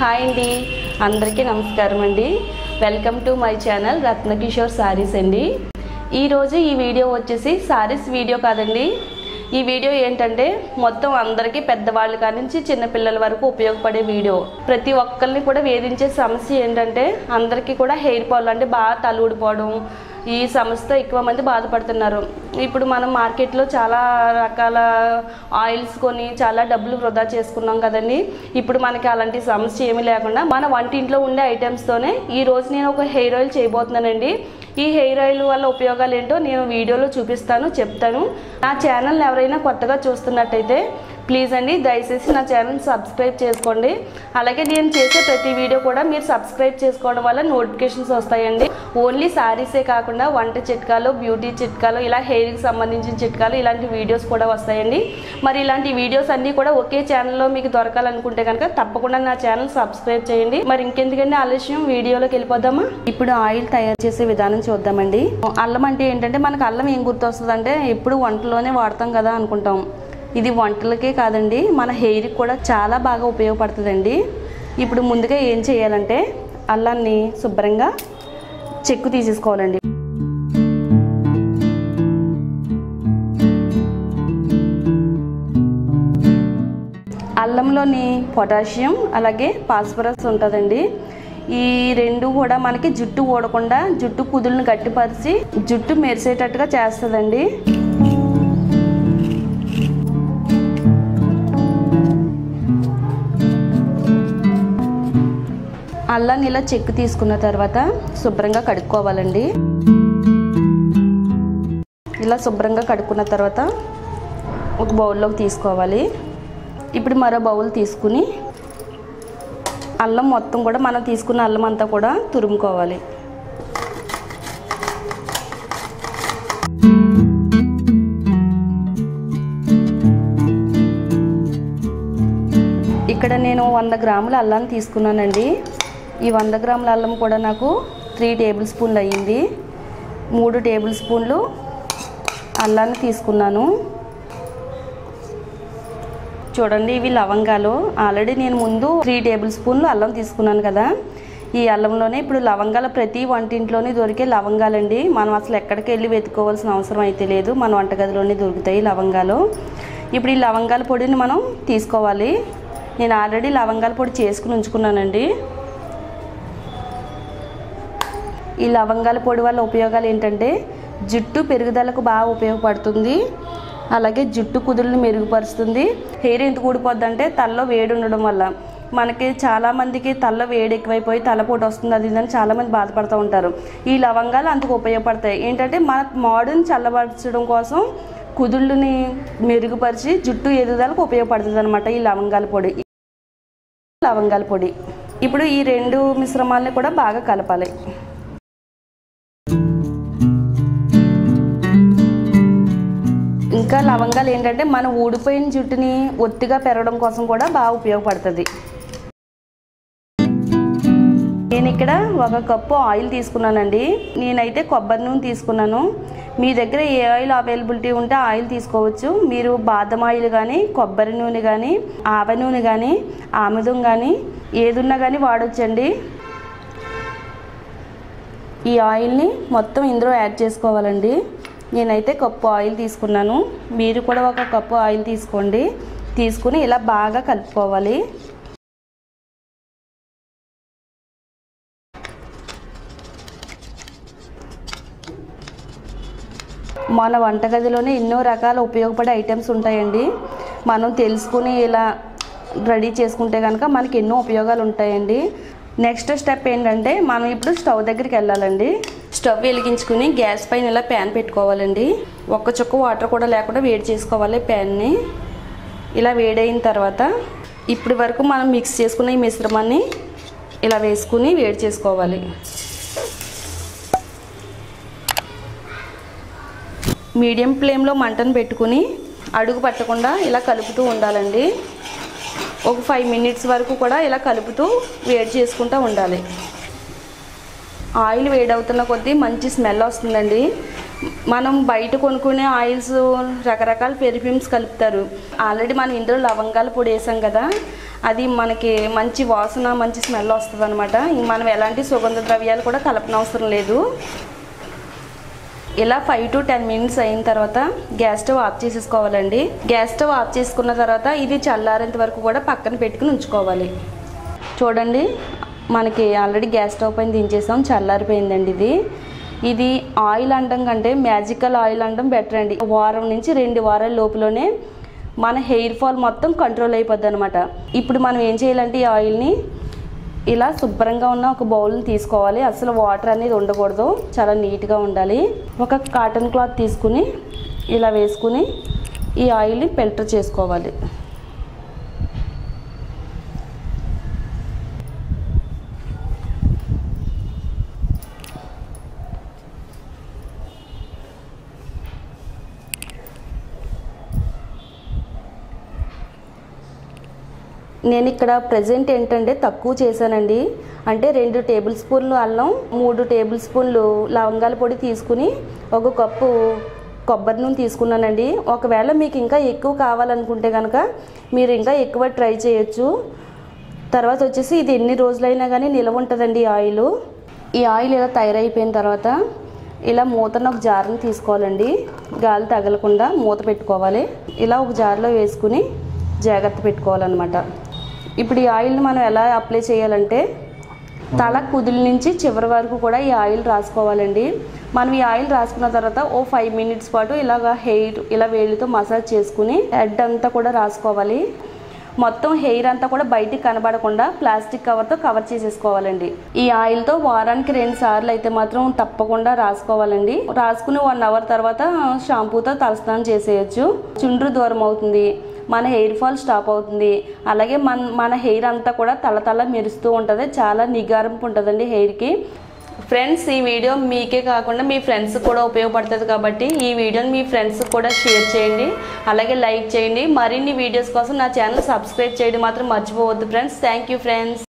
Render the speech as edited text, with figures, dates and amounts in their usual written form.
Hi అండి, అందరికీ నమస్కారం అండి. Welcome to my channel Ratna Kishore saris అండి. ఈరోజు ఈ వీడియో వచ్చేసి సారీస్ వీడియో కాదండి. ఈ వీడియో ఏంటంటే మొత్తం అందరికీ పెద్దవాళ్ళ కాడి నుంచి చిన్నపిల్లల వరకు ఉపయోగపడే వీడియో. ప్రతి ఒక్కరిని కూడా వేధించే సమస్య ఏంటంటే అందరికీ కూడా హెయిర్ ఫాల్ అంటే బాగా తల ఊడిపోవడం, ఈ సమస్యతో ఎక్కువ మంది బాధపడుతున్నారు. ఇప్పుడు మనం మార్కెట్లో చాలా రకాల ఆయిల్స్ కొని చాలా డబ్బులు వృధా చేసుకున్నాం కదండి. ఇప్పుడు మనకి అలాంటి సమస్య ఏమీ లేకుండా మన వంటింట్లో ఉండే ఐటమ్స్తోనే ఈరోజు నేను ఒక హెయిర్ ఆయిల్ చేయబోతున్నానండి. ఈ హెయిర్ ఆయిల్ వల్ల ఉపయోగాలు ఏంటో నేను వీడియోలో చెప్తాను. నా ఛానల్ని ఎవరైనా కొత్తగా చూస్తున్నట్టయితే ప్లీజ్ అండి దయచేసి నా ఛానల్ సబ్స్క్రైబ్ చేసుకోండి. అలాగే నేను చేసే ప్రతి వీడియో కూడా మీరు సబ్స్క్రైబ్ చేసుకోవడం వల్ల నోటిఫికేషన్స్ వస్తాయండి. ఓన్లీ శారీసే కాకుండా వంట చిట్కాలు, బ్యూటీ చిట్కాలు, ఇలా హెయిర్కి సంబంధించిన చిట్కాలు ఇలాంటి వీడియోస్ కూడా వస్తాయండి. మరి ఇలాంటి వీడియోస్ అన్నీ కూడా ఒకే ఛానల్లో మీకు దొరకాలనుకుంటే కనుక తప్పకుండా నా ఛానల్ సబ్స్క్రైబ్ చేయండి. మరి ఇంకెందుకంటే ఆలస్యం, వీడియోలోకి వెళ్ళిపోదామా. ఇప్పుడు ఆయిల్ తయారు చేసే విధానం చూద్దామండి. అల్లం అంటే ఏంటంటే మనకు అల్లం ఏం గుర్తొస్తుంది అంటే ఎప్పుడు వంటలోనే వాడతాం కదా అనుకుంటాం. ఇది వంటలకే కాదండి, మన హెయిర్కి కూడా చాలా బాగా ఉపయోగపడుతుందండి. ఇప్పుడు ముందుగా ఏం చేయాలంటే అల్లాన్ని శుభ్రంగా చెక్కు తీసేసుకోవాలండి. అల్లంలోని పొటాషియం అలాగే ఫాస్ఫరస్ ఉంటుందండి. ఈ రెండు కూడా మనకి జుట్టు ఊడకుండా జుట్టు కుదులను గట్టిపరిచి జుట్టు మెరిసేటట్టుగా చేస్తుందండి. అల్లాన్ని ఇలా చెక్కు తీసుకున్న తర్వాత శుభ్రంగా కడుక్కోవాలండి. ఇలా శుభ్రంగా కడుక్కున్న తర్వాత ఒక బౌల్లోకి తీసుకోవాలి. ఇప్పుడు మరో బౌల్ తీసుకుని అల్లం మొత్తం కూడా మనం తీసుకున్న అల్లం అంతా కూడా తురుముకోవాలి. ఇక్కడ నేను 100 గ్రాముల అల్లాన్ని తీసుకున్నానండి. ఈ 100 గ్రాముల అల్లం కూడా నాకు 3 టేబుల్ స్పూన్లు అయ్యింది. 3 టేబుల్ స్పూన్లు అల్లాన్ని తీసుకున్నాను. చూడండి, ఇవి లవంగాలు. ఆల్రెడీ నేను ముందు 3 టేబుల్ స్పూన్లు అల్లం తీసుకున్నాను కదా. ఈ అల్లంలోనే ఇప్పుడు లవంగాలు ప్రతి వంటింట్లోనే దొరికే లవంగాలండి. మనం అసలు ఎక్కడికి వెళ్ళి వెతుక్కోవాల్సిన అవసరం అయితే లేదు, మన వంటగదిలోనే దొరుకుతాయి లవంగాలు. ఇప్పుడు ఈ లవంగాల పొడిని మనం తీసుకోవాలి. నేను ఆల్రెడీ లవంగాల పొడి చేసుకుని ఉంచుకున్నానండి. ఈ లవంగాల పొడి వల్ల ఉపయోగాలు ఏంటంటే జుట్టు పెరుగుదలకు బాగా ఉపయోగపడుతుంది. అలాగే జుట్టు కుదుళ్ళని మెరుగుపరుస్తుంది. హెయిర్ ఎందుకు ఊడిపోద్ది అంటే తలలో వేడి ఉండడం వల్ల. మనకి చాలామందికి తలలో వేడి ఎక్కువైపోయి తలపోటు వస్తుంది, అది ఇదని చాలామంది బాధపడుతూ ఉంటారు. ఈ లవంగాలు అందుకు ఉపయోగపడతాయి. ఏంటంటే మన మాడుని చల్లబరచడం కోసం కుదుళ్ళని మెరుగుపరిచి జుట్టు ఎదుగుదలకు ఉపయోగపడుతుంది అనమాట ఈ లవంగాల పొడి. ఇప్పుడు ఈ 2 మిశ్రమాలని కూడా బాగా కలపాలి. ఇంకా లవంగాలు ఏంటంటే మనం ఊడిపోయిన జుట్టుని ఒత్తిగా పెరగడం కోసం కూడా బాగా ఉపయోగపడుతుంది. నేను ఇక్కడ 1 కప్పు ఆయిల్ తీసుకున్నానండి. నేనైతే కొబ్బరి నూనె తీసుకున్నాను. మీ దగ్గర ఏ ఆయిల్ అవైలబిలిటీ ఉంటే ఆయిల్ తీసుకోవచ్చు. మీరు బాదం ఆయిల్ కానీ, కొబ్బరి నూనె కానీ, ఆవ నూనె కానీ, ఆముదం కానీ ఏదున్నా కానీ వాడొచ్చండి. ఈ ఆయిల్ని మొత్తం ఇందులో యాడ్ చేసుకోవాలండి. నేనైతే కప్పు ఆయిల్ తీసుకున్నాను. మీరు కూడా 1 కప్పు ఆయిల్ తీసుకోండి. తీసుకుని ఇలా బాగా కలుపుకోవాలి. మన వంటగదిలోనే ఎన్నో రకాల ఉపయోగపడే ఐటమ్స్ ఉంటాయండి. మనం తెలుసుకుని ఇలా రెడీ చేసుకుంటే కనుక మనకి ఎన్నో ఉపయోగాలు ఉంటాయండి. నెక్స్ట్ స్టెప్ ఏంటంటే మనం ఇప్పుడు స్టవ్ దగ్గరికి వెళ్ళాలండి. స్టవ్ వెలిగించుకుని గ్యాస్ పైన ఇలా ప్యాన్ పెట్టుకోవాలండి. 1 చుక్క వాటర్ కూడా లేకుండా వేడి చేసుకోవాలి ప్యాన్ని. ఇలా వేడైన తర్వాత ఇప్పటి వరకు మనం మిక్స్ చేసుకున్న ఈ మిశ్రమాన్ని ఇలా వేసుకుని వేడి చేసుకోవాలి. మీడియం ఫ్లేమ్లో మంటను పెట్టుకుని అడుగు పట్టకుండా ఇలా కలుపుతూ ఉండాలండి. ఒక 5 మినిట్స్ వరకు కూడా ఇలా కలుపుతూ వేడి చేసుకుంటూ ఉండాలి. ఆయిల్ వేడవుతున్న కొద్దీ మంచి స్మెల్ వస్తుందండి. మనం బయట కొనుక్కునే ఆయిల్స్ రకరకాల పెర్ఫ్యూమ్స్ కలుపుతారు. ఆల్రెడీ మనం ఇందులో లవంగాల పొడి వేసాం కదా, అది మనకి మంచి వాసన మంచి స్మెల్ వస్తుంది అనమాట. మనం ఎలాంటి సుగంధ ద్రవ్యాలు కూడా కలపనవసరం లేదు. ఇలా 5 to 10 minutes అయిన తర్వాత గ్యాస్ స్టవ్ ఆఫ్ చేసేసుకోవాలండి. గ్యాస్ స్టవ్ ఆఫ్ చేసుకున్న తర్వాత ఇది చల్లారేంత వరకు కూడా పక్కన పెట్టుకుని ఉంచుకోవాలి. చూడండి, మనకి ఆల్రెడీ గ్యాస్ స్టవ్ పైన దించేసాం, చల్లారిపోయిందండి. ఇది ఆయిల్ అనడం కంటే మ్యాజికల్ ఆయిల్ అనడం బెటర్ అండి. 1 వారం నుంచి 2 వారాల లోపులోనే మన హెయిర్ ఫాల్ మొత్తం కంట్రోల్ అయిపోద్ది అనమాట. ఇప్పుడు మనం ఏం చేయాలంటే ఈ ఆయిల్ని ఇలా శుభ్రంగా ఉన్న ఒక బౌల్ని తీసుకోవాలి. అసలు వాటర్ అనేది ఉండకూడదు, చాలా నీట్గా ఉండాలి. ఒక కాటన్ క్లాత్ తీసుకుని ఇలా వేసుకుని ఈ ఆయిల్ని ఫిల్టర్ చేసుకోవాలి. నేను ఇక్కడ ప్రజెంట్ ఏంటంటే తక్కువ చేశానండి. అంటే 2 టేబుల్ స్పూన్లు అల్లం, 3 టేబుల్ స్పూన్లు లవంగాల పొడి తీసుకుని 1 కప్పు కొబ్బరి నూనె తీసుకున్నానండి. ఒకవేళ మీకు ఇంకా ఎక్కువ కావాలనుకుంటే కనుక మీరు ఇంకా ఎక్కువ ట్రై చేయొచ్చు. తర్వాత వచ్చేసి ఇది ఎన్ని రోజులైనా కానీ నిల్వ ఉంటుందండి ఆయిల్. ఈ ఆయిల్ ఇలా తయారైపోయిన తర్వాత ఇలా మూతను ఒక జార్ని తీసుకోవాలండి. గాలి తగలకుండా మూత పెట్టుకోవాలి. ఇలా ఒక జార్లో వేసుకుని జాగ్రత్త పెట్టుకోవాలన్నమాట. ఇప్పుడు ఈ ఆయిల్ని మనం ఎలా అప్లై చేయాలంటే తల కుదుల నుంచి చివరి వరకు కూడా ఈ ఆయిల్ రాసుకోవాలండి. మనం ఈ ఆయిల్ రాసుకున్న తర్వాత 5 minutes పాటు ఇలాగ హెయిర్ ఇలా వేలితో మసాజ్ చేసుకుని హెడ్ అంతా కూడా రాసుకోవాలి. మొత్తం హెయిర్ అంతా కూడా బయటికి కనబడకుండా ప్లాస్టిక్ కవర్తో కవర్ చేసేసుకోవాలండి. ఈ ఆయిల్తో వారానికి 2 సార్లు అయితే మాత్రం తప్పకుండా రాసుకోవాలండి. రాసుకుని 1 hour తర్వాత షాంపూతో తలస్నానం చేసేయచ్చు. చుండ్రు దూరం అవుతుంది, మన హెయిర్ ఫాల్ స్టాప్ అవుతుంది. అలాగే మన హెయిర్ అంతా కూడా తల మెరుస్తూ ఉంటుంది, చాలా నిగారింపు ఉంటుందండి హెయిర్కి. ఫ్రెండ్స్, ఈ వీడియో మీకే కాకుండా మీ ఫ్రెండ్స్కి కూడా ఉపయోగపడుతుంది కాబట్టి ఈ వీడియోని మీ ఫ్రెండ్స్కి కూడా షేర్ చేయండి, అలాగే లైక్ చేయండి. మరిన్ని వీడియోస్ కోసం నా ఛానల్ సబ్స్క్రైబ్ చేయడం మాత్రం మర్చిపోవద్దు ఫ్రెండ్స్. Thank you friends.